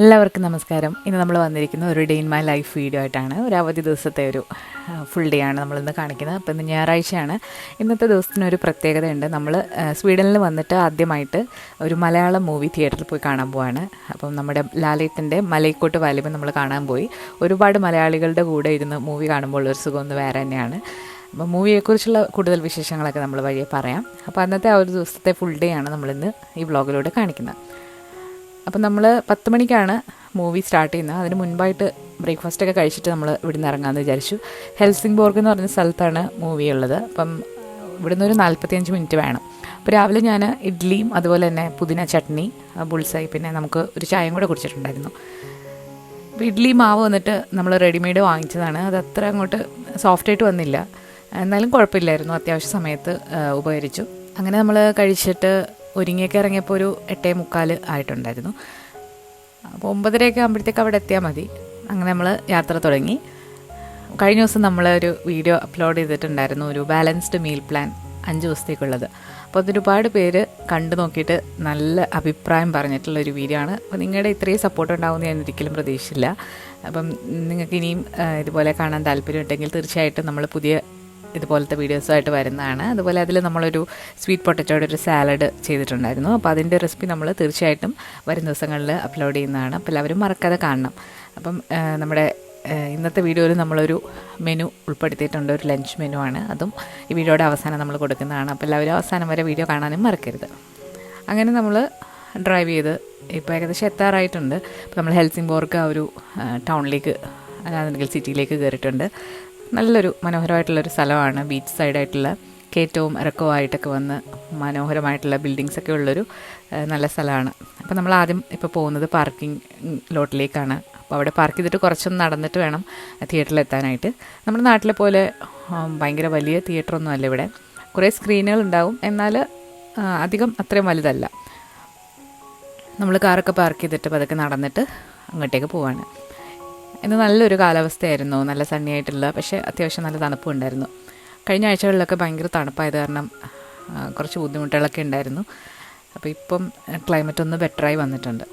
എല്ലാവർക്കും നമസ്കാരം. ഇന്ന് നമ്മൾ വന്നിരിക്കുന്ന ഒരു day in my life video ആയിട്ടാണ്. ഒരു അവധി ദിവസത്തെ ഒരു ഫുൾ ഡേ ആണ് നമ്മളിന്ന് കാണിക്കുന്നത്. അപ്പോൾ ഇന്ന് ഞായറാഴ്ചയാണ്. ഇന്നത്തെ ദിവസത്തിനൊരു പ്രത്യേകതയുണ്ട്. നമ്മൾ സ്വീഡനിൽ വന്നിട്ട് ആദ്യമായിട്ട് ഒരു മലയാളം മൂവി തിയേറ്ററിൽ പോയി കാണാൻ പോവാണ്. അപ്പം നമ്മുടെ ലാലേട്ടൻ്റെ മലൈക്കോട്ട് വാലിബൻ നമ്മൾ കാണാൻ പോയി. ഒരുപാട് മലയാളികളുടെ കൂടെ ഇരുന്ന് മൂവി കാണുമ്പോൾ ഒരു സുഖം ഒന്ന് വേറെ തന്നെയാണ്. അപ്പോൾ മൂവിയെക്കുറിച്ചുള്ള കൂടുതൽ വിശേഷങ്ങളൊക്കെ നമ്മൾ വഴിയെ പറയാം. അപ്പോൾ അന്നത്തെ ആ ഒരു ദിവസത്തെ ഫുൾ ഡേ ആണ് നമ്മളിന്ന് ഈ വ്ളോഗിലൂടെ കാണിക്കുന്നത്. അപ്പം നമ്മൾ 10 മണിക്കാണ് മൂവി സ്റ്റാർട്ട് ചെയ്യുന്നത്. അതിന് മുൻപായിട്ട് ബ്രേക്ക്ഫാസ്റ്റൊക്കെ കഴിച്ചിട്ട് നമ്മൾ ഇവിടുന്ന് ഇറങ്ങാമെന്ന് വിചാരിച്ചു. ഹെൽസിംഗ്ബോർഗ് എന്ന് പറഞ്ഞ സ്ഥലത്താണ് മൂവി ഉള്ളത്. അപ്പം ഇവിടുന്ന് ഒരു 45 മിനിറ്റ് വേണം. അപ്പോൾ രാവിലെ ഞാൻ ഇഡ്ഡലിയും അതുപോലെ തന്നെ പുതിന ചട്നി, ബുൾസായി, പിന്നെ നമുക്ക് ഒരു ചായയും കൂടെ കുടിച്ചിട്ടുണ്ടായിരുന്നു. അപ്പോൾ ഇഡ്ഡലി മാവ് വന്നിട്ട് നമ്മൾ റെഡിമെയ്ഡ് വാങ്ങിച്ചതാണ്. അത് അത്ര അങ്ങോട്ട് സോഫ്റ്റായിട്ട് വന്നില്ല, എന്നാലും കുഴപ്പമില്ലായിരുന്നു. അത്യാവശ്യ സമയത്ത് ഉപകരിച്ചു. അങ്ങനെ നമ്മൾ കഴിച്ചിട്ട് ഒരുങ്ങിയൊക്കെ ഇറങ്ങിയപ്പോൾ ഒരു 8:45 ആയിട്ടുണ്ടായിരുന്നു. അപ്പോൾ 9:30 ആകുമ്പോഴത്തേക്ക് അവിടെ എത്തിയാൽ മതി. അങ്ങനെ നമ്മൾ യാത്ര തുടങ്ങി. കഴിഞ്ഞ ദിവസം നമ്മളൊരു വീഡിയോ അപ്ലോഡ് ചെയ്തിട്ടുണ്ടായിരുന്നു, ഒരു ബാലൻസ്ഡ് മീൽ പ്ലാൻ 5 ദിവസത്തേക്കുള്ളത്. അപ്പോൾ അതൊരുപാട് പേര് കണ്ടു നോക്കിയിട്ട് നല്ല അഭിപ്രായം പറഞ്ഞിട്ടുള്ളൊരു വീഡിയോ ആണ്. അപ്പോൾ നിങ്ങളുടെ ഇത്രയും സപ്പോർട്ട് ഉണ്ടാകുമെന്ന് ഞാൻ ഒരിക്കലും പ്രതീക്ഷിച്ചില്ല. അപ്പം നിങ്ങൾക്ക് ഇനിയും ഇതുപോലെ കാണാൻ താല്പര്യമുണ്ടെങ്കിൽ തീർച്ചയായിട്ടും നമ്മൾ പുതിയ ഇതുപോലത്തെ വീഡിയോസുമായിട്ട് വരുന്നതാണ്. അതുപോലെ അതിൽ നമ്മളൊരു സ്വീറ്റ് പൊട്ടറ്റോയുടെ ഒരു സാലഡ് ചെയ്തിട്ടുണ്ടായിരുന്നു. അപ്പോൾ അതിൻ്റെ റെസിപ്പി നമ്മൾ തീർച്ചയായിട്ടും വരും ദിവസങ്ങളിൽ അപ്ലോഡ് ചെയ്യുന്നതാണ്. അപ്പോൾ എല്ലാവരും മറക്കാതെ കാണണം. അപ്പം നമ്മുടെ ഇന്നത്തെ വീഡിയോയിൽ നമ്മളൊരു മെനു ഉൾപ്പെടുത്തിയിട്ടുണ്ട്, ഒരു ലഞ്ച് മെനു ആണ്. അതും ഈ വീഡിയോയുടെ അവസാനം നമ്മൾ കൊടുക്കുന്നതാണ്. അപ്പോൾ എല്ലാവരും അവസാനം വരെ വീഡിയോ കാണാനും മറക്കരുത്. അങ്ങനെ നമ്മൾ ഡ്രൈവ് ചെയ്ത് ഇപ്പോൾ ഏകദേശം എത്താറായിട്ടുണ്ട്. അപ്പോൾ നമ്മൾ ഹെൽസിംഗ്ബോർഗ് ആ ഒരു ടൗണിലേക്ക്, അല്ലാന്നുണ്ടെങ്കിൽ സിറ്റിയിലേക്ക് കയറിയിട്ടുണ്ട്. നല്ലൊരു മനോഹരമായിട്ടുള്ളൊരു സ്ഥലമാണ്. ബീച്ച് സൈഡായിട്ടുള്ള കയറ്റവും ഇറക്കവുമായിട്ടൊക്കെ വന്ന് മനോഹരമായിട്ടുള്ള ബിൽഡിങ്സൊക്കെ ഉള്ളൊരു നല്ല സ്ഥലമാണ്. അപ്പോൾ നമ്മൾ ആദ്യം ഇപ്പോൾ പോകുന്നത് പാർക്കിംഗ് ലോട്ടിലേക്കാണ്. അപ്പോൾ അവിടെ പാർക്ക് ചെയ്തിട്ട് കുറച്ചൊന്ന് നടന്നിട്ട് വേണം തിയേറ്ററിൽ എത്താനായിട്ട്. നമ്മുടെ നാട്ടിലെ പോലെ ഭയങ്കര വലിയ തിയേറ്ററൊന്നും അല്ല ഇവിടെ. കുറേ സ്ക്രീനുകൾ ഉണ്ടാവും, എന്നാൽ അധികം അത്രയും വലുതല്ല. നമ്മൾ കാറൊക്കെ പാർക്ക് ചെയ്തിട്ട് പതുക്കെ നടന്നിട്ട് അങ്ങോട്ടേക്ക് പോവാണ്. ഇന്ന് നല്ലൊരു കാലാവസ്ഥയായിരുന്നു, നല്ല സണ്ണി ആയിട്ടുള്ള, പക്ഷേ അത്യാവശ്യം നല്ല തണുപ്പും ഉണ്ടായിരുന്നു. കഴിഞ്ഞ ആഴ്ചകളിലൊക്കെ ഭയങ്കര തണുപ്പായത് കാരണം കുറച്ച് ബുദ്ധിമുട്ടുകളൊക്കെ ഉണ്ടായിരുന്നു. അപ്പോൾ ഇപ്പം ക്ലൈമറ്റ് ഒന്ന് ബെറ്ററായി വന്നിട്ടുണ്ട്.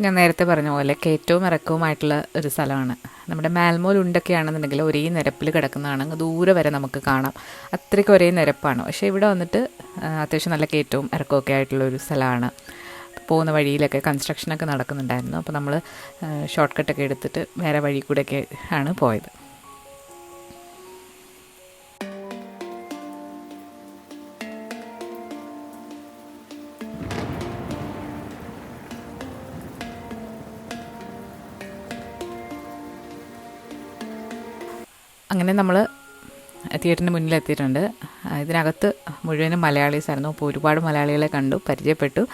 ഞാൻ നേരത്തെ പറഞ്ഞ പോലെ കയറ്റവും ഇറക്കവുമായിട്ടുള്ള ഒരു സ്ഥലമാണ്. നമ്മുടെ മാൽമോലുണ്ടൊക്കെയാണെന്നുണ്ടെങ്കിൽ ഒരേ നിരപ്പിൽ കിടക്കുന്നതാണ്, ദൂരെ വരെ നമുക്ക് കാണാം. അത്രയ്ക്ക് ഒരേ നിരപ്പാണ്. പക്ഷേ ഇവിടെ വന്നിട്ട് അത്യാവശ്യം നല്ല കയറ്റവും ഇറക്കമൊക്കെ ആയിട്ടുള്ളൊരു സ്ഥലമാണ്. പോകുന്ന വഴിയിലൊക്കെ കൺസ്ട്രക്ഷനൊക്കെ നടക്കുന്നുണ്ടായിരുന്നു. അപ്പോൾ നമ്മൾ ഷോർട്ട് കട്ടൊക്കെ എടുത്തിട്ട് വേറെ വഴി കൂടെയൊക്കെ ആണ് പോയത്. അങ്ങനെ നമ്മൾ തിയേറ്ററിന് മുന്നിലെത്തിയിട്ടുണ്ട്. ഇതിനകത്ത് മുഴുവനും മലയാളീസായിരുന്നു. അപ്പോൾ ഒരുപാട് മലയാളികളെ കണ്ടു, പരിചയപ്പെട്ടു.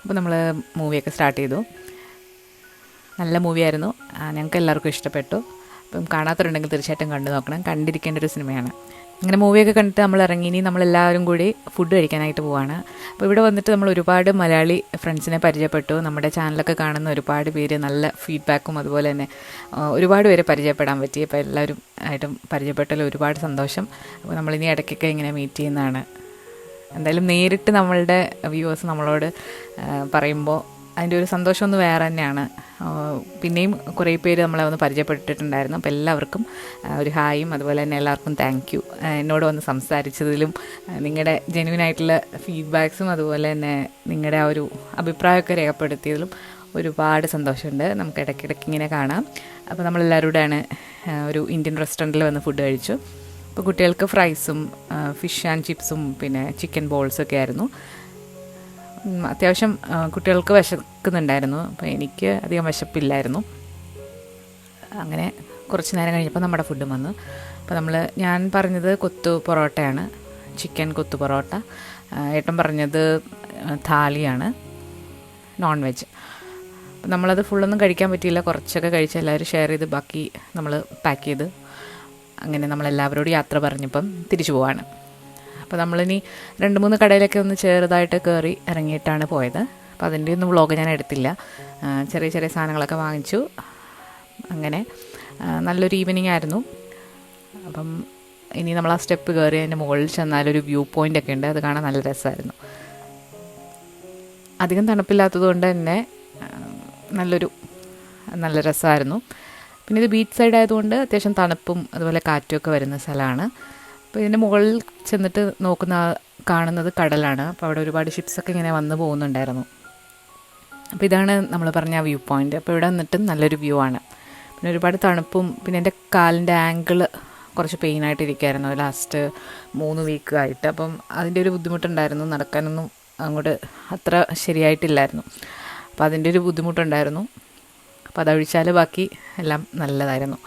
അപ്പോൾ നമ്മൾ മൂവിയൊക്കെ സ്റ്റാർട്ട് ചെയ്തു. നല്ല മൂവിയായിരുന്നു, ഞങ്ങൾക്ക് എല്ലാവർക്കും ഇഷ്ടപ്പെട്ടു. അപ്പം കാണാത്തവരുണ്ടെങ്കിൽ തീർച്ചയായിട്ടും കണ്ടു നോക്കണം, കണ്ടിരിക്കേണ്ട ഒരു സിനിമയാണ്. അങ്ങനെ മൂവിയൊക്കെ കണ്ടിട്ട് നമ്മൾ ഇറങ്ങി. ഇനി നമ്മളെല്ലാവരും കൂടി ഫുഡ് കഴിക്കാനായിട്ട് പോവാണ്. അപ്പോൾ ഇവിടെ വന്നിട്ട് നമ്മൾ ഒരുപാട് മലയാളി ഫ്രണ്ട്സിനെ പരിചയപ്പെട്ടു. നമ്മുടെ ചാനലൊക്കെ കാണുന്ന ഒരുപാട് പേര് നല്ല ഫീഡ്ബാക്കും അതുപോലെ തന്നെ ഒരുപാട് പേരെ പരിചയപ്പെടാൻ പറ്റി. അപ്പോൾ എല്ലാവരും ആയിട്ടും പരിചയപ്പെട്ടതിൽ ഒരുപാട് സന്തോഷം. അപ്പോൾ നമ്മളിനി ഇടയ്ക്കൊക്കെ ഇങ്ങനെ മീറ്റ് ചെയ്യുന്നതാണ്. എന്തായാലും നേരിട്ട് നമ്മളുടെ വ്യൂവേഴ്സ് നമ്മളോട് പറയുമ്പോൾ അതിൻ്റെ ഒരു സന്തോഷം ഒന്ന് വേറെ തന്നെയാണ്. പിന്നെയും കുറേ പേര് നമ്മളെ ഒന്ന് പരിചയപ്പെട്ടിട്ടുണ്ടായിരുന്നു. അപ്പോൾ എല്ലാവർക്കും ഒരു ഹായും അതുപോലെ തന്നെ എല്ലാവർക്കും താങ്ക് യു. എന്നോട് വന്ന് സംസാരിച്ചതിലും നിങ്ങളുടെ ജെന്യുവനായിട്ടുള്ള ഫീഡ്ബാക്സും അതുപോലെ തന്നെ നിങ്ങളുടെ ആ ഒരു അഭിപ്രായമൊക്കെ രേഖപ്പെടുത്തിയതിലും ഒരുപാട് സന്തോഷമുണ്ട്. നമുക്ക് ഇടയ്ക്കിടയ്ക്ക് ഇങ്ങനെ കാണാം. അപ്പോൾ നമ്മളെല്ലാവരോടാണ് ഒരു ഇന്ത്യൻ റെസ്റ്റോറൻറ്റിൽ വന്ന് ഫുഡ് കഴിച്ചു. അപ്പോൾ കുട്ടികൾക്ക് ഫ്രൈസും ഫിഷ് ആൻഡ് ചിപ്സും പിന്നെ ചിക്കൻ ബോൾസൊക്കെ ആയിരുന്നു. അത്യാവശ്യം കുട്ടികൾക്ക് വിശക്കുന്നുണ്ടായിരുന്നു. അപ്പോൾ എനിക്ക് അധികം വിശപ്പില്ലായിരുന്നു. അങ്ങനെ കുറച്ച് നേരം കഴിഞ്ഞപ്പോൾ നമ്മുടെ ഫുഡും വന്നു. അപ്പോൾ ഞാൻ പറഞ്ഞത് കൊത്തു പൊറോട്ടയാണ്, ചിക്കൻ കൊത്തു പൊറോട്ട. ഏട്ടൻ പറഞ്ഞത് താലിയാണ്, നോൺ വെജ്. അപ്പോൾ നമ്മളത് ഫുള്ളൊന്നും കഴിക്കാൻ പറ്റിയില്ല, കുറച്ചൊക്കെ കഴിച്ച് എല്ലാവരും ഷെയർ ചെയ്ത് ബാക്കി നമ്മൾ പാക്ക് ചെയ്ത് അങ്ങനെ നമ്മളെല്ലാവരോടും യാത്ര പറഞ്ഞപ്പം തിരിച്ചു പോവാണ്. അപ്പോൾ നമ്മളിനി 2-3 കടയിലൊക്കെ ഒന്ന് ചെറുതായിട്ട് കയറി ഇറങ്ങിയിട്ടാണ് പോയത്. അപ്പോൾ അതിൻ്റെ ഒന്നും വ്ളോഗ് ഞാൻ എടുത്തില്ല. ചെറിയ ചെറിയ സാധനങ്ങളൊക്കെ വാങ്ങിച്ചു. അങ്ങനെ നല്ലൊരു ഈവനിങ് ആയിരുന്നു. അപ്പം ഇനി നമ്മൾ ആ സ്റ്റെപ്പ് കയറി അതിൻ്റെ മുകളിൽ ചെന്നാലൊരു വ്യൂ പോയിൻ്റ് ഒക്കെ ഉണ്ട്, അത് കാണാൻ നല്ല രസമായിരുന്നു. അധികം തണുപ്പില്ലാത്തത് കൊണ്ട് തന്നെ നല്ല രസമായിരുന്നു. പിന്നെ ഇത് ബീച്ച് സൈഡ് ആയതുകൊണ്ട് അത്യാവശ്യം തണുപ്പും അതുപോലെ കാറ്റുമൊക്കെ വരുന്ന സ്ഥലമാണ്. അപ്പോൾ ഇതിൻ്റെ മുകളിൽ ചെന്നിട്ട് കാണുന്നത് കടലാണ്. അപ്പോൾ അവിടെ ഒരുപാട് ഷിപ്സൊക്കെ ഇങ്ങനെ വന്ന് പോകുന്നുണ്ടായിരുന്നു. അപ്പോൾ ഇതാണ് നമ്മൾ പറഞ്ഞ വ്യൂ പോയിൻ്റ്. അപ്പോൾ ഇവിടെ വന്നിട്ടും നല്ലൊരു വ്യൂ ആണ്. പിന്നെ ഒരുപാട് തണുപ്പും പിന്നെ എൻ്റെ കാലിൻ്റെ ആങ്കിൾ കുറച്ച് പെയിനായിട്ടിരിക്കുകയായിരുന്നു ലാസ്റ്റ് 3 വീക്കായിട്ട്. അപ്പം അതിൻ്റെ ഒരു ബുദ്ധിമുട്ടുണ്ടായിരുന്നു, നടക്കാനൊന്നും അങ്ങോട്ട് അത്ര ശരിയായിട്ടില്ലായിരുന്നു. അപ്പോൾ അതിൻ്റെ ഒരു ബുദ്ധിമുട്ടുണ്ടായിരുന്നു. അപ്പോൾ അതൊഴിച്ചാൽ ബാക്കി എല്ലാം നല്ലതായിരുന്നു.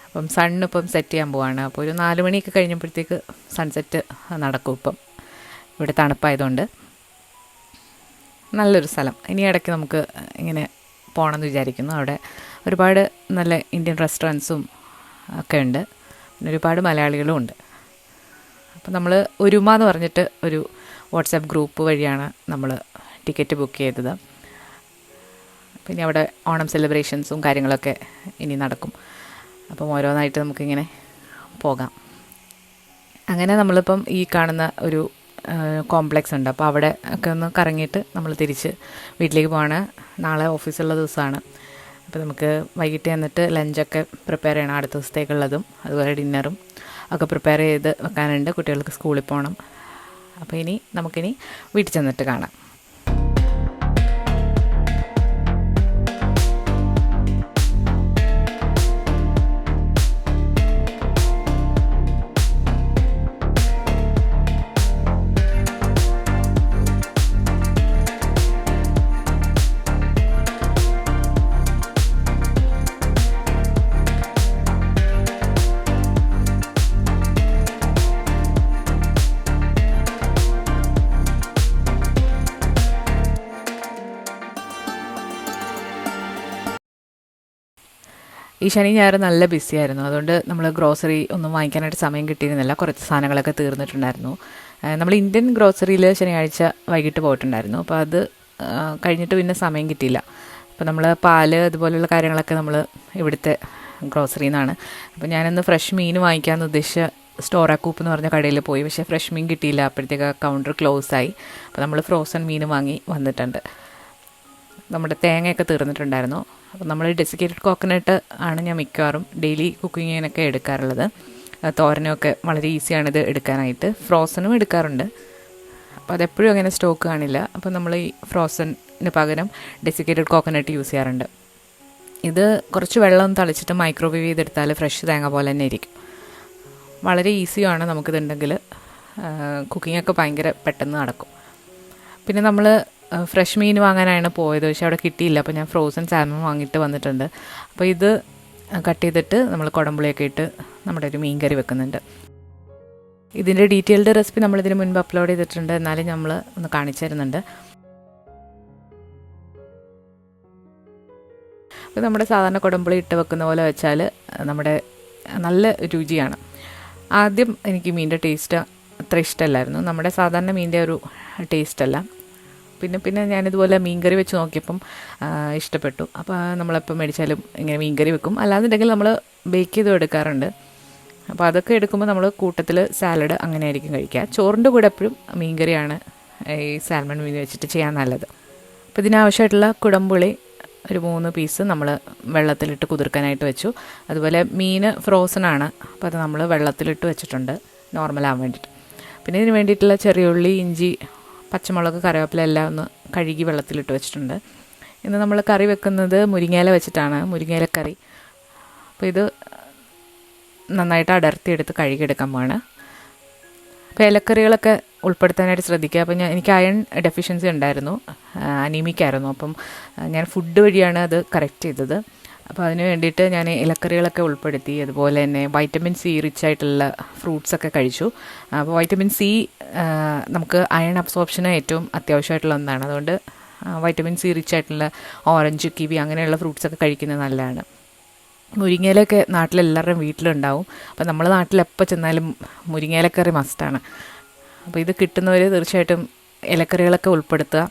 അപ്പം സണ്ണിപ്പം സെറ്റ് ചെയ്യാൻ പോവാണ്. അപ്പോൾ ഒരു 4 മണിയൊക്കെ കഴിഞ്ഞപ്പോഴത്തേക്ക് സൺസെറ്റ് നടക്കും. ഇപ്പം ഇവിടെ തണുപ്പായതുകൊണ്ട് നല്ലൊരു സ്ഥലം. ഇനി ഇടയ്ക്ക് നമുക്ക് ഇങ്ങനെ പോകണമെന്ന് വിചാരിക്കുന്നു. അവിടെ ഒരുപാട് നല്ല ഇന്ത്യൻ റെസ്റ്റോറൻറ്റ്സും ഒക്കെ ഉണ്ട്. പിന്നെ ഒരുപാട് മലയാളികളും ഉണ്ട്. അപ്പോൾ നമ്മൾ ഒരുമ എന്ന് പറഞ്ഞിട്ട് ഒരു വാട്സാപ്പ് ഗ്രൂപ്പ് വഴിയാണ് നമ്മൾ ടിക്കറ്റ് ബുക്ക് ചെയ്തത്. പിന്നെ അവിടെ ഓണം സെലിബ്രേഷൻസും കാര്യങ്ങളൊക്കെ ഇനി നടക്കും. അപ്പം ഓരോന്നായിട്ട് നമുക്കിങ്ങനെ പോകാം. അങ്ങനെ നമ്മളിപ്പം ഈ കാണുന്ന ഒരു കോംപ്ലക്സ് ഉണ്ട്. അപ്പോൾ അവിടെ ഒക്കെ ഒന്ന് കറങ്ങിയിട്ട് നമ്മൾ തിരിച്ച് വീട്ടിലേക്ക് പോവാണ്. നാളെ ഓഫീസുള്ള ദിവസമാണ്. അപ്പോൾ നമുക്ക് വൈകിട്ട് വന്നിട്ട് ലഞ്ചൊക്കെ പ്രിപ്പയർ ചെയ്യണം. അടുത്ത ദിവസത്തേക്കുള്ളതും അതുപോലെ ഡിന്നറും ഒക്കെ പ്രിപ്പയർ ചെയ്ത് വെക്കാനുണ്ട്. കുട്ടികൾക്ക് സ്കൂളിൽ പോകണം. അപ്പോൾ നമുക്കിനി വീട്ടിൽ ചെന്നിട്ട് കാണാം. ഈ ശനി ഞായർ നല്ല ബിസിയായിരുന്നു. അതുകൊണ്ട് നമ്മൾ ഗ്രോസറി ഒന്നും വാങ്ങിക്കാനായിട്ട് സമയം കിട്ടിയിരുന്നില്ല. കുറച്ച് സാധനങ്ങളൊക്കെ തീർന്നിട്ടുണ്ടായിരുന്നു. നമ്മൾ ഇന്ത്യൻ ഗ്രോസറിയിൽ ശനിയാഴ്ച വൈകിട്ട് പോയിട്ടുണ്ടായിരുന്നു. അപ്പോൾ അത് കഴിഞ്ഞിട്ട് പിന്നെ സമയം കിട്ടിയില്ല. അപ്പോൾ നമ്മൾ പാല് അതുപോലെയുള്ള കാര്യങ്ങളൊക്കെ നമ്മൾ ഇവിടുത്തെ ഗ്രോസറിയിൽ നിന്നാണ്. അപ്പോൾ ഞാനിന്ന് ഫ്രഷ് മീൻ വാങ്ങിക്കാമെന്ന് ഉദ്ദേശിച്ച സ്റ്റോറാക്കൂപ്പ് എന്ന് പറഞ്ഞ കടയിൽ പോയി. പക്ഷേ ഫ്രഷ് മീൻ കിട്ടിയില്ല. അപ്പോഴത്തേക്ക് കൗണ്ടർ ക്ലോസ് ആയി. അപ്പോൾ നമ്മൾ ഫ്രോസൺ മീൻ വാങ്ങി വന്നിട്ടുണ്ട്. നമ്മുടെ തേങ്ങയൊക്കെ തീർന്നിട്ടുണ്ടായിരുന്നു. അപ്പോൾ നമ്മൾ ഡെസിക്കേറ്റഡ് കോക്കനട്ട് ആണ് ഞാൻ മിക്കവാറും ഡെയിലി കുക്കിങ്ങിനൊക്കെ എടുക്കാറുള്ളത്. തോരനൊക്കെ വളരെ ഈസിയാണിത് എടുക്കാനായിട്ട്. ഫ്രോസണും എടുക്കാറുണ്ട്. അപ്പോൾ അതെപ്പോഴും അങ്ങനെ സ്റ്റോക്ക് കാണില്ല. അപ്പോൾ നമ്മൾ ഈ ഫ്രോസണിന് പകരം ഡെസിക്കേറ്റഡ് കോക്കനട്ട് യൂസ് ചെയ്യാറുണ്ട്. ഇത് കുറച്ച് വെള്ളം തളിച്ചിട്ട് മൈക്രോവേവ് ചെയ്തെടുത്താൽ ഫ്രഷ് തേങ്ങ പോലെ തന്നെ ഇരിക്കും. വളരെ ഈസിയാണ് നമുക്കിതുണ്ടെങ്കിൽ. കുക്കിങ്ങൊക്കെ ഭയങ്കര പെട്ടെന്ന് നടക്കും. പിന്നെ നമ്മൾ ഫ്രഷ് മീൻ വാങ്ങാനാണ് പോയത്. പക്ഷേ അവിടെ കിട്ടിയില്ല. അപ്പോൾ ഞാൻ ഫ്രോസൺ സാൽമൺ വാങ്ങിയിട്ട് വന്നിട്ടുണ്ട്. അപ്പോൾ ഇത് കട്ട് ചെയ്തിട്ട് നമ്മൾ കുടംപുളിയൊക്കെ ഇട്ട് നമ്മുടെ ഒരു മീൻ കറി വെക്കുന്നുണ്ട്. ഇതിൻ്റെ ഡീറ്റെയിൽഡ് റെസിപ്പി നമ്മളിതിന് മുൻപ് അപ്ലോഡ് ചെയ്തിട്ടുണ്ട്. എന്നാലും നമ്മൾ ഒന്ന് കാണിച്ചു തരുന്നുണ്ട്. അപ്പോൾ നമ്മുടെ സാധാരണ കുടംപുളി ഇട്ട് വെക്കുന്ന പോലെ വെച്ചാൽ നമ്മുടെ നല്ല രുചിയാണ്. ആദ്യം എനിക്ക് മീനിൻ്റെ ടേസ്റ്റ് അത്ര ഇഷ്ടമല്ലായിരുന്നു. നമ്മുടെ സാധാരണ മീനിൻ്റെ ഒരു ടേസ്റ്റല്ല. പിന്നെ ഞാനിതുപോലെ മീൻകറി വെച്ച് നോക്കിയപ്പം ഇഷ്ടപ്പെട്ടു. അപ്പോൾ നമ്മളെപ്പോൾ മേടിച്ചാലും ഇങ്ങനെ മീൻകറി വെക്കും. അല്ലാന്നുണ്ടെങ്കിൽ നമ്മൾ ബേക്ക് ചെയ്തും എടുക്കാറുണ്ട്. അപ്പോൾ അതൊക്കെ എടുക്കുമ്പോൾ നമ്മൾ കൂട്ടത്തിൽ സാലഡ് അങ്ങനെ ആയിരിക്കും കഴിക്കുക. ചോറിൻ്റെ കൂടെ എപ്പോഴും മീൻകറിയാണ് ഈ സാൽമൺ മീൻ വെച്ചിട്ട് ചെയ്യാൻ നല്ലത്. അപ്പോൾ ഇതിനാവശ്യമായിട്ടുള്ള കുടംപുളി ഒരു 3 പീസ് നമ്മൾ വെള്ളത്തിലിട്ട് കുതിർക്കാനായിട്ട് വെച്ചു. അതുപോലെ മീൻ ഫ്രോസണാണ്. അപ്പോൾ അത് നമ്മൾ വെള്ളത്തിലിട്ട് വെച്ചിട്ടുണ്ട് നോർമലാകാൻ വേണ്ടിയിട്ട്. പിന്നെ ഇതിന് വേണ്ടിയിട്ടുള്ള ചെറിയ ഉള്ളി, ഇഞ്ചി, പച്ചമുളക്, കറിവേപ്പില എല്ലാം ഒന്ന് കഴുകി വെള്ളത്തിലിട്ട് വെച്ചിട്ടുണ്ട്. ഇന്ന് നമ്മൾ കറി വെക്കുന്നത് മുരിങ്ങയില വെച്ചിട്ടാണ്, മുരിങ്ങയിലക്കറി. അപ്പോൾ ഇത് നന്നായിട്ട് അടർത്തിയെടുത്ത് കഴുകിയെടുക്കാൻ പോവാണ്. അപ്പോൾ ഇലക്കറികളൊക്കെ ഉൾപ്പെടുത്താനായിട്ട് ശ്രദ്ധിക്കുക. അപ്പോൾ എനിക്ക് അയൺ ഡെഫിഷ്യൻസി ഉണ്ടായിരുന്നു, അനീമിക്കായിരുന്നു. അപ്പം ഞാൻ ഫുഡ് വഴിയാണ് അത് കറക്റ്റ് ചെയ്തത്. അപ്പോൾ അതിന് വേണ്ടിയിട്ട് ഞാൻ ഇലക്കറികളൊക്കെ ഉൾപ്പെടുത്തി. അതുപോലെ തന്നെ വൈറ്റമിൻ സി റിച്ച് ആയിട്ടുള്ള ഫ്രൂട്ട്സൊക്കെ കഴിച്ചു. അപ്പോൾ വൈറ്റമിൻ സി നമുക്ക് അയൺ അബ്സോർപ്ഷന് ഏറ്റവും അത്യാവശ്യമായിട്ടുള്ള ഒന്നാണ്. അതുകൊണ്ട് വൈറ്റമിൻ സി റിച്ച് ആയിട്ടുള്ള ഓറഞ്ച്, കിവി അങ്ങനെയുള്ള ഫ്രൂട്ട്സൊക്കെ കഴിക്കുന്നത് നല്ലതാണ്. മുരിങ്ങയിലൊക്കെ നാട്ടിലെല്ലാവരുടെയും വീട്ടിലുണ്ടാവും. അപ്പോൾ നമ്മൾ നാട്ടിലെപ്പോൾ ചെന്നാലും മുരിങ്ങയിലക്കറി മസ്റ്റാണ്. അപ്പോൾ ഇത് കിട്ടുന്നവർ തീർച്ചയായിട്ടും ഇലക്കറികളൊക്കെ ഉൾപ്പെടുത്തുക.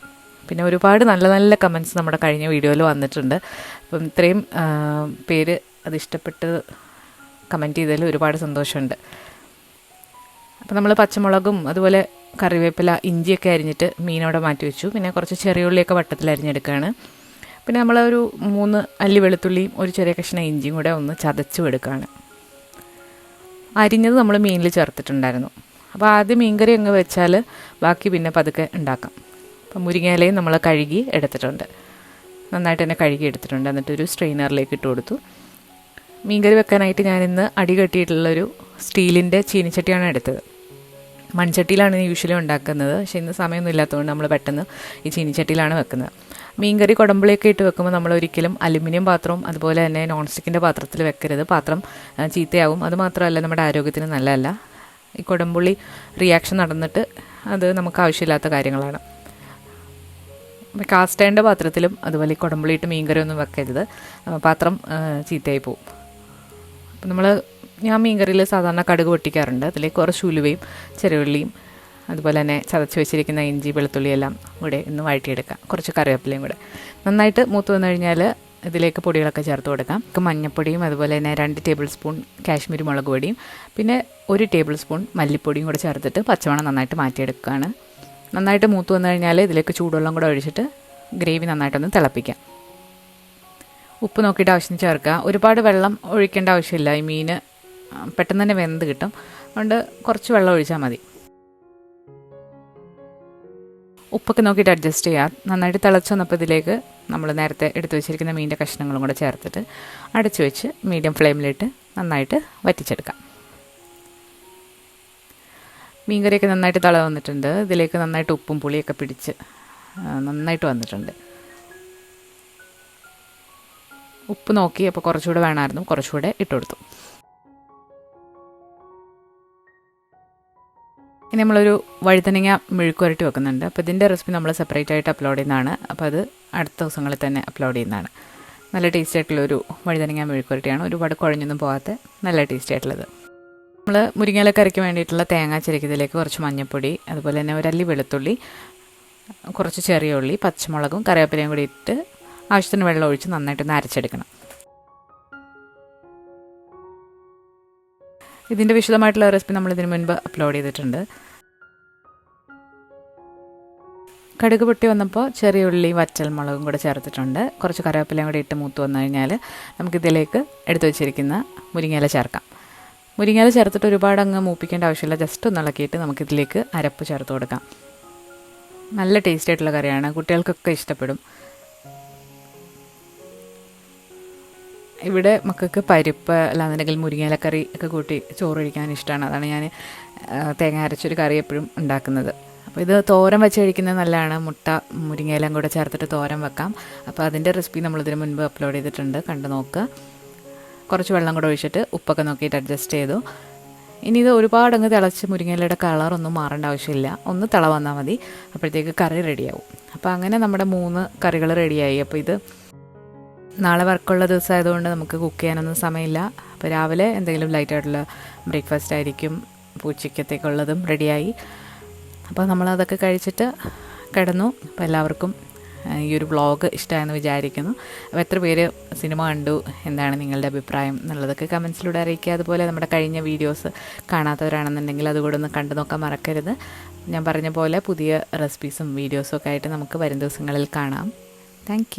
പിന്നെ ഒരുപാട് നല്ല നല്ല കമൻറ്റ്സ് നമ്മുടെ കഴിഞ്ഞ വീഡിയോയിൽ വന്നിട്ടുണ്ട്. അപ്പം ഇത്രയും പേര് അത് ഇഷ്ടപ്പെട്ട് കമൻറ്റ് ചെയ്തതിൽ ഒരുപാട് സന്തോഷമുണ്ട്. അപ്പോൾ നമ്മൾ പച്ചമുളകും അതുപോലെ കറിവേപ്പില ഇഞ്ചിയൊക്കെ അരിഞ്ഞിട്ട് മീനോടെ മാറ്റി വെച്ചു. പിന്നെ കുറച്ച് ചെറിയ ഉള്ളിയൊക്കെ വട്ടത്തിൽ അരിഞ്ഞെടുക്കുകയാണ്. പിന്നെ നമ്മളൊരു 3 അല്ലി വെളുത്തുള്ളിയും ഒരു ചെറിയ കഷ്ണം ഇഞ്ചിയും കൂടെ ഒന്ന് ചതച്ചും എടുക്കുകയാണ്. അരിഞ്ഞത് നമ്മൾ മീനിൽ ചേർത്തിട്ടുണ്ടായിരുന്നു. അപ്പോൾ ആദ്യം മീൻകറി അങ്ങ് വെച്ചാൽ ബാക്കി പിന്നെ പതുക്കെ ഉണ്ടാക്കാം. അപ്പം മുരിങ്ങയിലയും നമ്മൾ കഴുകി എടുത്തിട്ടുണ്ട്, നന്നായിട്ട് തന്നെ കഴുകി എടുത്തിട്ടുണ്ട്. എന്നിട്ടൊരു സ്ട്രെയിനറിലേക്ക് ഇട്ട് കൊടുത്തു. മീൻകറി വെക്കാനായിട്ട് ഞാനിന്ന് അടി കെട്ടിയിട്ടുള്ളൊരു സ്റ്റീലിൻ്റെ ചീനിച്ചട്ടിയാണ് എടുത്തത്. മൺചട്ടിയിലാണ് യൂഷ്വലി ഉണ്ടാക്കുന്നത്, പക്ഷേ ഇന്ന് സമയമൊന്നും ഇല്ലാത്തതുകൊണ്ട് നമ്മൾ പെട്ടെന്ന് ഈ ചീനിച്ചട്ടിയിലാണ് വെക്കുന്നത്. മീൻകറി കുടമ്പുളിയൊക്കെ ഇട്ട് വെക്കുമ്പോൾ നമ്മൾ ഒരിക്കലും അലുമിനിയം പാത്രവും അതുപോലെ തന്നെ നോൺ സ്റ്റിക്കിൻ്റെ പാത്രത്തിൽ വെക്കരുത്. പാത്രം ചീത്തയാവും. അതുമാത്രമല്ല നമ്മുടെ ആരോഗ്യത്തിന് നല്ലതല്ല. ഈ കുടമ്പുളി റിയാക്ഷൻ നടന്നിട്ട് അത് നമുക്ക് ആവശ്യമില്ലാത്ത കാര്യങ്ങളാണ്. കാസ്റ്റ് അയണിൻ്റെ പാത്രത്തിലും അതുപോലെ ഈ കുടമ്പുളിയിട്ട് മീൻകറി ഒന്നും വെക്കരുത്, പാത്രം ചീത്തയായി പോവും. അപ്പം ഞാൻ മീൻകറിയിൽ സാധാരണ കടുക് പൊട്ടിക്കാറുണ്ട്. അതിലേക്ക് കുറച്ച് ഉലുവയും ചെറിയുള്ളിയും അതുപോലെ തന്നെ ചതച്ച് വെച്ചിരിക്കുന്ന ഇഞ്ചി വെളുത്തുള്ളിയെല്ലാം കൂടെ ഒന്ന് വഴറ്റിയെടുക്കാം. കുറച്ച് കറിവേപ്പിലയും കൂടെ നന്നായിട്ട് മൂത്ത് വന്നു കഴിഞ്ഞാൽ ഇതിലേക്ക് പൊടികളൊക്കെ ചേർത്ത് കൊടുക്കാം. മഞ്ഞൾപ്പൊടിയും അതുപോലെ തന്നെ 2 ടേബിൾ സ്പൂൺ കാശ്മീരി മുളക് പൊടിയും പിന്നെ 1 ടേബിൾ സ്പൂൺ മല്ലിപ്പൊടിയും കൂടെ ചേർത്തിട്ട് പച്ചമണം നന്നായിട്ട് മാറ്റിയെടുക്കുകയാണ്. നന്നായിട്ട് മൂത്ത് വന്നു കഴിഞ്ഞാൽ ഇതിലേക്ക് ചൂടുവെള്ളം കൂടെ ഒഴിച്ചിട്ട് ഗ്രേവി നന്നായിട്ടൊന്ന് തിളപ്പിക്കാം. ഉപ്പ് നോക്കിയിട്ട് ആവശ്യം ചേർക്കുക. ഒരുപാട് വെള്ളം ഒഴിക്കേണ്ട ആവശ്യമില്ല, ഈ മീൻ പെട്ടെന്ന് തന്നെ വെന്ത് കിട്ടും. അതുകൊണ്ട് കുറച്ച് വെള്ളം ഒഴിച്ചാൽ മതി. ഉപ്പൊക്കെ നോക്കിയിട്ട് അഡ്ജസ്റ്റ് ചെയ്യാം. നന്നായിട്ട് തിളച്ച് വന്നപ്പോൾ ഇതിലേക്ക് നമ്മൾ നേരത്തെ എടുത്തു വെച്ചിരിക്കുന്ന മീനിൻ്റെ കഷ്ണങ്ങളും കൂടെ ചേർത്തിട്ട് അടച്ചു വെച്ച് മീഡിയം ഫ്ലെയിമിലിട്ട് നന്നായിട്ട് വറ്റിച്ചെടുക്കാം. മീൻകറിയൊക്കെ നന്നായിട്ട് തിള വന്നിട്ടുണ്ട്. ഇതിലേക്ക് നന്നായിട്ട് ഉപ്പും പുളിയൊക്കെ പിടിച്ച് നന്നായിട്ട് വന്നിട്ടുണ്ട്. ഉപ്പ് നോക്കി അപ്പോൾ കുറച്ചുകൂടെ വേണമായിരുന്നു, കുറച്ചുകൂടെ ഇട്ട് കൊടുത്തു. ഇനി നമ്മളൊരു വഴുതനങ്ങ മെഴുക്കുവരട്ടി വെക്കുന്നുണ്ട്. അപ്പോൾ ഇതിൻ്റെ റെസിപ്പി നമ്മൾ സെപ്പറേറ്റ് ആയിട്ട് അപ്ലോഡ് ചെയ്യുന്നതാണ്. അപ്പോൾ അത് അടുത്ത ദിവസങ്ങളിൽ തന്നെ അപ്ലോഡ് ചെയ്യുന്നതാണ്. നല്ല ടേസ്റ്റി ആയിട്ടുള്ളൊരു വഴുതനങ്ങ മെഴുക്കുവരട്ടിയാണ്, ഒരുപാട് കുഴഞ്ഞൊന്നും പോകാത്ത നല്ല ടേസ്റ്റി ആയിട്ടുള്ളത്. നമ്മൾ മുരിങ്ങയില കറിക്ക് വേണ്ടിയിട്ടുള്ള തേങ്ങ ചിരക്കിയതിലേക്ക് കുറച്ച് മഞ്ഞൾപ്പൊടി അതുപോലെ തന്നെ 1 അല്ലി വെളുത്തുള്ളി, കുറച്ച് ചെറിയ ഉള്ളി, പച്ചമുളകും കറിവേപ്പിലയും കൂടി ഇട്ട് ആവശ്യത്തിന് വെള്ളം ഒഴിച്ച് നന്നായിട്ടൊന്ന് അരച്ചെടുക്കണം. ഇതിൻ്റെ വിശദമായിട്ടുള്ള റെസിപ്പി നമ്മൾ ഇതിന് മുൻപ് അപ്ലോഡ് ചെയ്തിട്ടുണ്ട്. കടുക് പൊട്ടി വന്നപ്പോൾ ചെറിയ ഉള്ളി വറ്റൽ മുളകും കൂടെ ചേർത്തിട്ടുണ്ട്. കുറച്ച് കറിവേപ്പിലയും കൂടി ഇട്ട് മൂത്ത് വന്നു കഴിഞ്ഞാൽ നമുക്കിതിലേക്ക് എടുത്തു വെച്ചിരിക്കുന്ന മുരിങ്ങയില ചേർക്കാം. മുരിങ്ങയില ചേർത്തിട്ട് ഒരുപാട് അങ്ങ് മൂപ്പിക്കേണ്ട ആവശ്യമില്ല, ജസ്റ്റ് ഒന്ന് ഇളക്കിയിട്ട് നമുക്കിതിലേക്ക് അരപ്പ് ചേർത്ത് കൊടുക്കാം. നല്ല ടേസ്റ്റി ആയിട്ടുള്ള കറിയാണ്, കുട്ടികൾക്കൊക്കെ ഇഷ്ടപ്പെടും. ഇവിടെ മക്കൾക്ക് പരിപ്പ് അല്ലാന്നുണ്ടെങ്കിൽ മുരിങ്ങയിലക്കറി ഒക്കെ കൂട്ടി ചോറ് കഴിക്കാൻ ഇഷ്ടമാണ്. അതാണ് ഞാൻ തേങ്ങ അരച്ചൊരു കറി എപ്പോഴും ഉണ്ടാക്കുന്നത്. അപ്പോൾ ഇത് തോരൻ വെച്ച് കഴിക്കുന്നത് നല്ലതാണ്. മുട്ട മുരിങ്ങയിലും കൂടെ ചേർത്തിട്ട് തോരൻ വെക്കാം. അപ്പോൾ അതിൻ്റെ റെസിപ്പി നമ്മളിതിന് മുൻപ് അപ്ലോഡ് ചെയ്തിട്ടുണ്ട്, കണ്ടു നോക്കുക. കുറച്ച് വെള്ളം കൂടെ ഒഴിച്ചിട്ട് ഉപ്പൊക്കെ നോക്കിയിട്ട് അഡ്ജസ്റ്റ് ചെയ്തു. ഇനി ഇത് ഒരുപാടങ്ങ് തിളച്ച് മുരിങ്ങയിലയുടെ കളറൊന്നും മാറേണ്ട ആവശ്യമില്ല, ഒന്ന് തിള വന്നാൽ മതി. അപ്പോഴത്തേക്ക് കറി റെഡിയാവും. അപ്പോൾ അങ്ങനെ നമ്മുടെ 3 കറികൾ റെഡിയായി. അപ്പോൾ ഇത് നാളെ വർക്കുള്ള ദിവസമായതുകൊണ്ട് നമുക്ക് കുക്ക് ചെയ്യാനൊന്നും സമയമില്ല. അപ്പോൾ രാവിലെ എന്തെങ്കിലും ലൈറ്റായിട്ടുള്ള ബ്രേക്ക്ഫാസ്റ്റ് ആയിരിക്കും. ഉച്ചയ്ക്കത്തേക്കുള്ളതും റെഡിയായി. അപ്പോൾ നമ്മളതൊക്കെ കഴിച്ചിട്ട് കിടന്നു. അപ്പോൾ എല്ലാവർക്കും ഈ ഒരു വ്ളോഗ് ഇഷ്ടമായെന്ന് വിചാരിക്കുന്നു. അപ്പോൾ എത്ര പേര് സിനിമ കണ്ടു, എന്താണ് നിങ്ങളുടെ അഭിപ്രായം എന്നുള്ളതൊക്കെ കമൻസിലൂടെ അറിയിക്കുക. അതുപോലെ നമ്മുടെ കഴിഞ്ഞ വീഡിയോസ് കാണാത്തവരാണെന്നുണ്ടെങ്കിൽ അതുകൂടെ ഒന്ന് കണ്ടു നോക്കാൻ മറക്കരുത്. ഞാൻ പറഞ്ഞ പോലെ പുതിയ റെസിപ്പീസും വീഡിയോസും ഒക്കെ ആയിട്ട് നമുക്ക് വരും ദിവസങ്ങളിൽ കാണാം. താങ്ക്